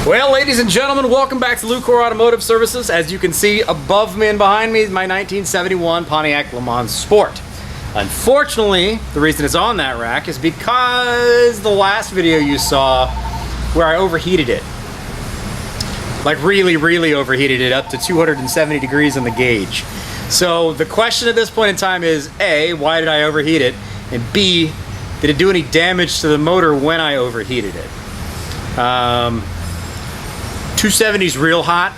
Well, ladies and gentlemen, welcome back to Lucore Automotive Services. As you can see above me and behind me is my 1971 Pontiac LeMans Sport. Unfortunately, the reason it's on that rack is because the last video you saw where I overheated it. Like really overheated it up to 270 degrees on the gauge. So the question at this point in time is A, why did I overheat it? And B, did it do any damage to the motor when I overheated it? 270 is real hot.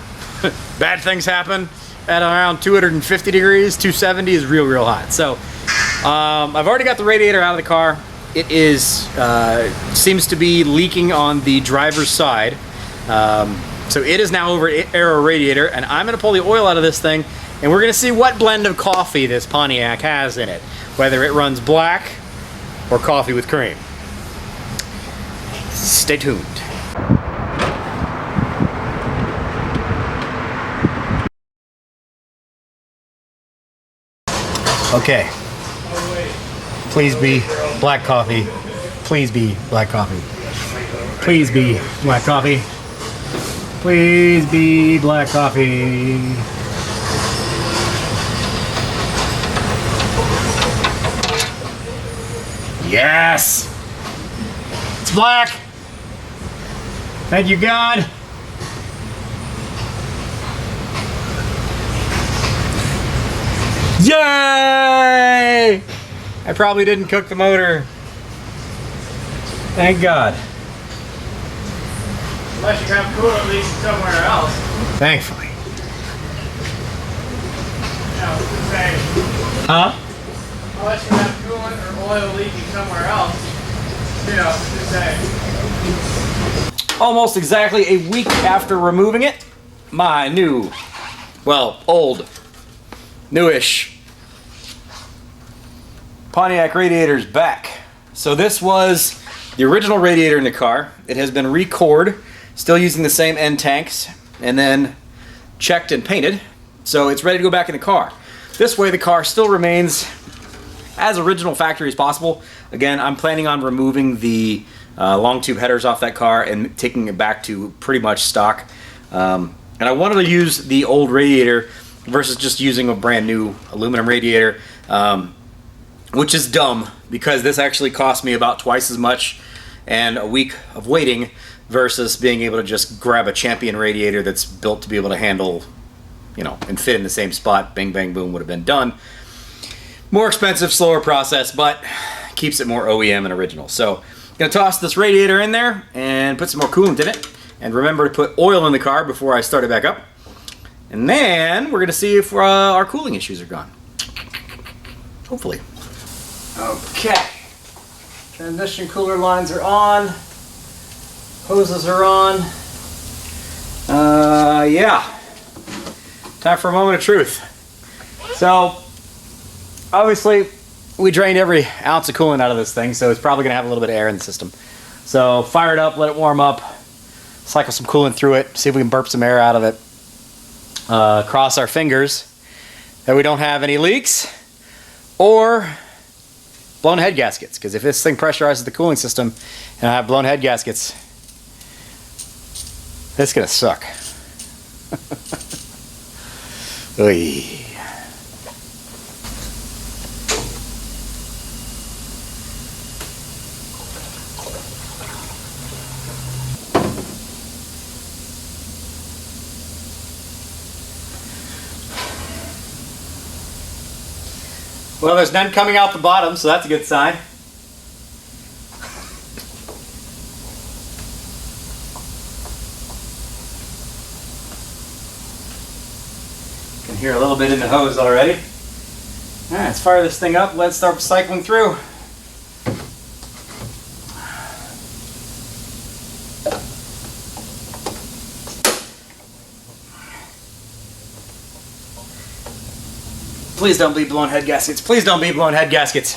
Bad things happen at around 250 degrees. 270 is real hot. So I've already got the radiator out of the car. It is seems to be leaking on the driver's side. So it is now over aero radiator, and I'm gonna pull the oil out of this thing, and we're gonna see what blend of coffee this Pontiac has in it, whether it runs black or coffee with cream. Stay tuned. Okay. Please be black coffee. Please be black coffee. Please be black coffee. Please be black coffee. Yes! It's black! Thank you, God! Yay! I probably didn't cook the motor. Thank God. Unless you have coolant leaks somewhere else. Thankfully. Yeah, what's it say? Huh? Unless you have coolant or oil leaking somewhere else. You know, what's it say? Almost exactly a week after removing it, my new, well, old, newish Pontiac radiator's back. So this was the original radiator in the car. It has been Recore'd, still using the same end tanks, and then checked and painted. So it's ready to go back in the car. This way the car still remains as original factory as possible. Again, I'm planning on removing the long tube headers off that car and taking it back to pretty much stock. And I wanted to use the old radiator versus just using a brand new aluminum radiator, which is dumb because this actually cost me about twice as much and a week of waiting versus being able to just grab a Champion radiator that's built to be able to handle, you know, and fit in the same spot. Bang, bang, boom would have been done. More expensive, slower process, but keeps it more OEM and original. So I'm gonna toss this radiator in there and put some more coolant in it. And remember to put oil in the car before I start it back up. And then we're gonna see if our cooling issues are gone. Hopefully. Okay. Transmission cooler lines are on. Hoses are on. Yeah. Time for a moment of truth. So, obviously, we drained every ounce of coolant out of this thing, so it's probably gonna have a little bit of air in the system. So, fire it up, let it warm up, cycle some coolant through it, see if we can burp some air out of it. Cross our fingers that we don't have any leaks or blown head gaskets, because if this thing pressurizes the cooling system and I have blown head gaskets, it's gonna suck. Oy. Well, there's none coming out the bottom, so that's a good sign. You can hear a little bit in the hose already. All right, let's fire this thing up. Let's start cycling through. Please don't be blown head gaskets. Please don't be blown head gaskets.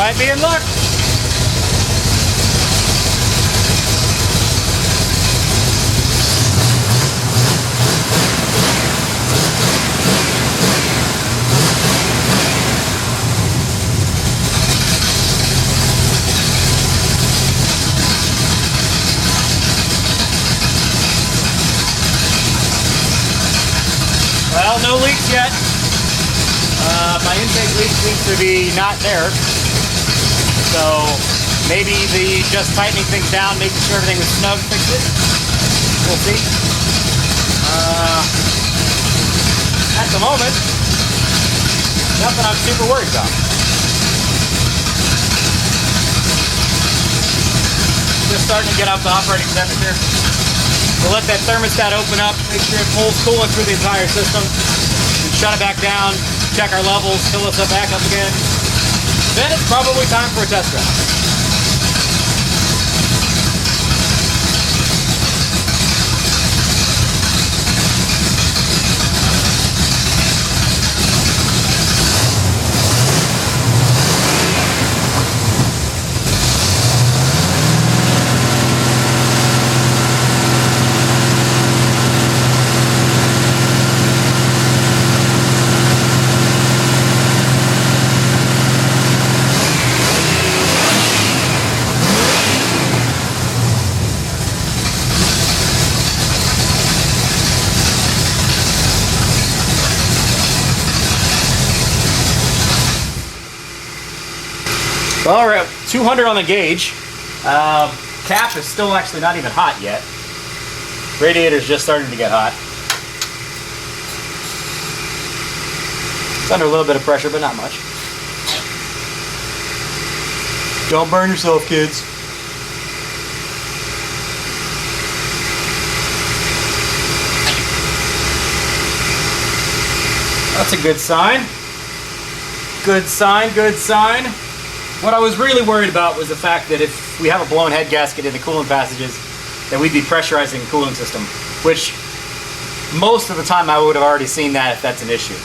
Might be in luck. Well, no leaks yet. My intake leak seems to be not there. So maybe the just tightening things down, making sure everything was snug, fixed it. We'll see. At the moment, nothing I'm super worried about. Just starting to get up to operating temperature. We'll let that thermostat open up, make sure it pulls coolant through the entire system, and shut it back down, check our levels, fill us up back up again. Then it's probably time for a test drive. Well, we're at 200 on the gauge. Cap is still actually not even hot yet. Radiator's just starting to get hot. It's under a little bit of pressure, but not much. Don't burn yourself, kids. That's a good sign. Good sign, good sign. What I was really worried about was the fact that if we have a blown head gasket in the coolant passages, that we'd be pressurizing the cooling system, which most of the time I would have already seen that if that's an issue.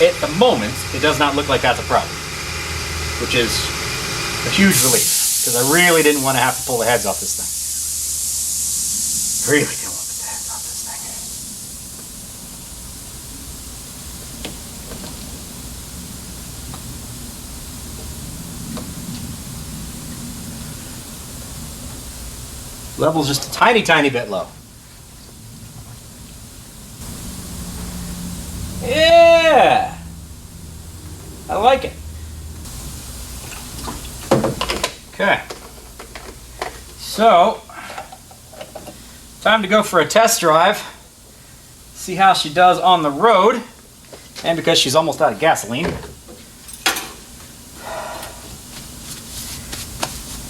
At the moment, it does not look like that's a problem, which is a huge relief, because I really didn't want to have to pull the heads off this thing. Really didn't want to put the heads off this thing. Level's just a tiny, tiny bit low. Yeah! I like it. Okay. So, time to go for a test drive. See how she does on the road. And because she's almost out of gasoline.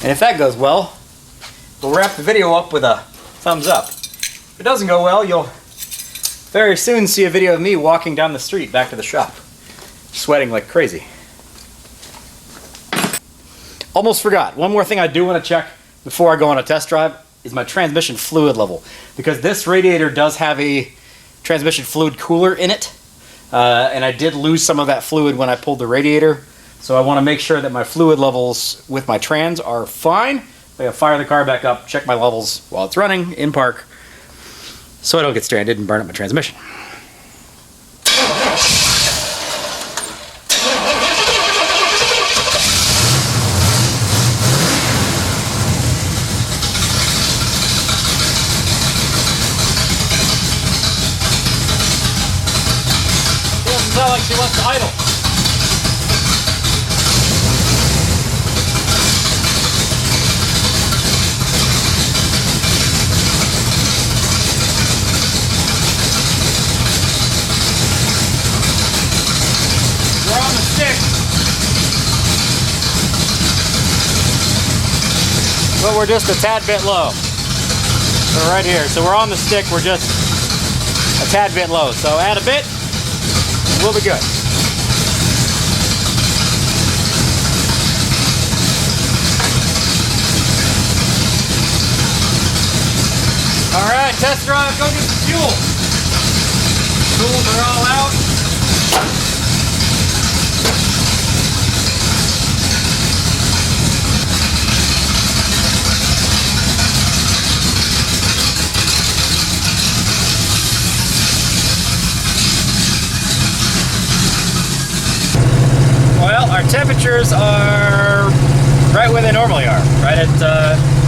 And if that goes well, we'll wrap the video up with a thumbs up. If it doesn't go well, you'll very soon see a video of me walking down the street back to the shop, sweating like crazy. Almost forgot. One more thing I do want to check before I go on a test drive is my transmission fluid level, because this radiator does have a transmission fluid cooler in it, and I did lose some of that fluid when I pulled the radiator, so I want to make sure that my fluid levels with my trans are fine. I gotta fire the car back up, check my levels while it's running in park, so I don't get stranded and burn up my transmission. It doesn't sound like she wants to idle. But we're just a tad bit low. So right here. So we're on the stick, we're just a tad bit low. So add a bit, we'll be good. Alright, test drive, go get some fuel. Tools are all out. temperatures are right where they normally are. Right at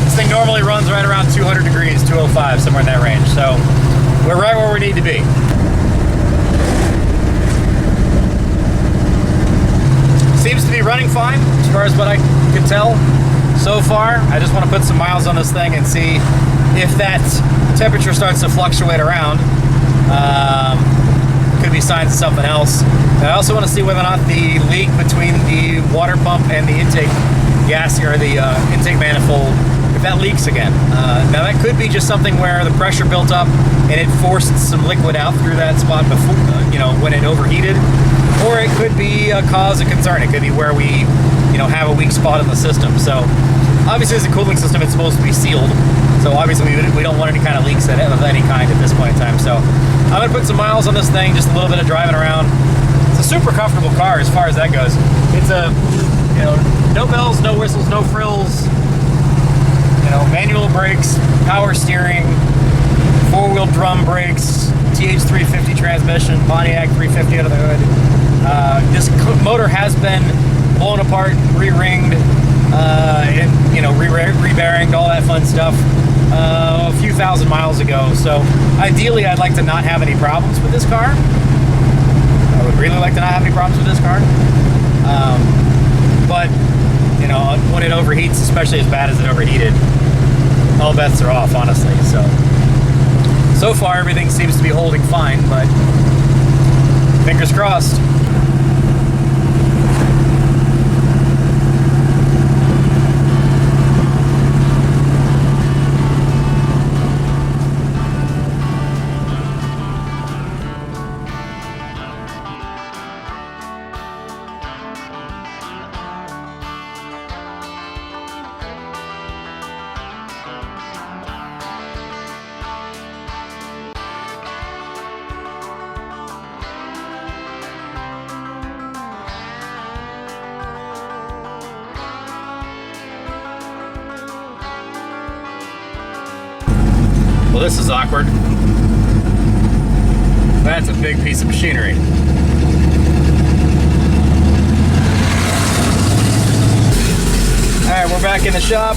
this thing normally runs right around 200 degrees, 205, somewhere in that range. So we're right where we need to be. Seems to be running fine as far as what I can tell so far. I just want to put some miles on this thing and see if that temperature starts to fluctuate around. Could be signs of something else. I also want to see whether or not the leak between the water pump and the intake gas or the intake manifold, if that leaks again. Now that could be just something where the pressure built up and it forced some liquid out through that spot before, when it overheated. Or it could be a cause of concern. It could be where we, have a weak spot in the system. So obviously as a cooling system, it's supposed to be sealed. So obviously we don't want any kind of leaks of any kind at this point in time. So I'm gonna put some miles on this thing, just a little bit of driving around. It's a super comfortable car as far as that goes. It's a, no bells, no whistles, no frills. Manual brakes, power steering, four-wheel drum brakes, TH350 transmission, Pontiac 350 under the hood. This motor has been blown apart, re-ringed, and re-bearinged, all that fun stuff a few thousand miles ago. So ideally, I'd like to not have any problems with this car. I would really like to not have any problems with this car. But when it overheats, especially as bad as it overheated, all bets are off, honestly. So far, everything seems to be holding fine, but fingers crossed. Well, this is awkward. That's a big piece of machinery. Alright, we're back in the shop.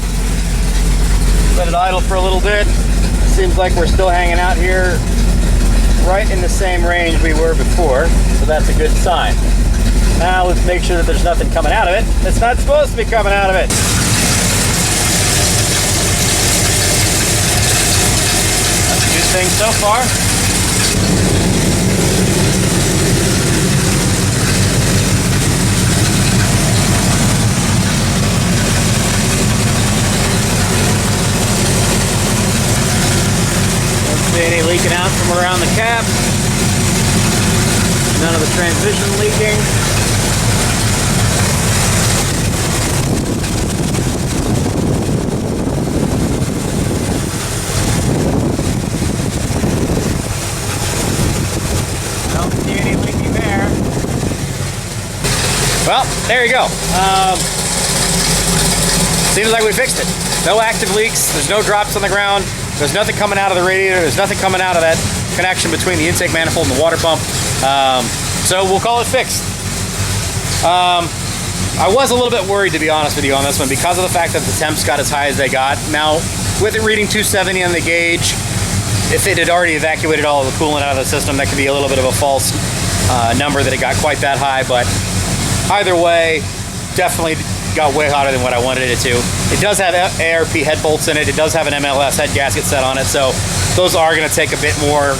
Let it idle for a little bit. Seems like we're still hanging out here right in the same range we were before, so that's a good sign. Now let's make sure that there's nothing coming out of it that's not supposed to be coming out of it. Good thing so far. Don't see any leaking out from around the cap. None of the transmission leaking. Well, there you go. Seems like we fixed it. No active leaks. There's no drops on the ground. There's nothing coming out of the radiator. There's nothing coming out of that connection between the intake manifold and the water pump. So we'll call it fixed. I was a little bit worried, to be honest with you, on this one because of the fact that the temps got as high as they got. Now, with it reading 270 on the gauge, if it had already evacuated all of the coolant out of the system, that could be a little bit of a false number that it got quite that high. But either way, definitely got way hotter than what I wanted it to. It does have ARP head bolts in it. It does have an MLS head gasket set on it, so those are going to take a bit more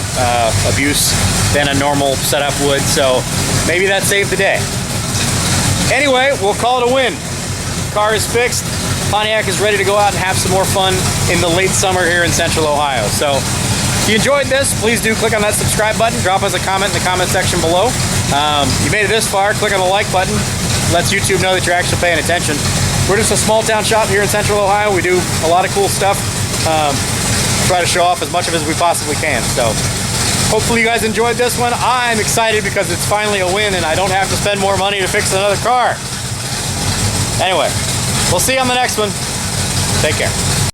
abuse than a normal setup would, so maybe that saved the day. Anyway, we'll call it a win. Car is fixed. Pontiac is ready to go out and have some more fun in the late summer here in Central Ohio. So if you enjoyed this, please do click on that subscribe button. Drop us a comment in the comment section below. You made it this far, click on the like button. Lets YouTube know that you're actually paying attention. We're just a small town shop here in Central Ohio. We do a lot of cool stuff. Try to show off as much of it as we possibly can. So hopefully you guys enjoyed this one. I'm excited because it's finally a win and I don't have to spend more money to fix another car. Anyway, we'll see you on the next one. Take care.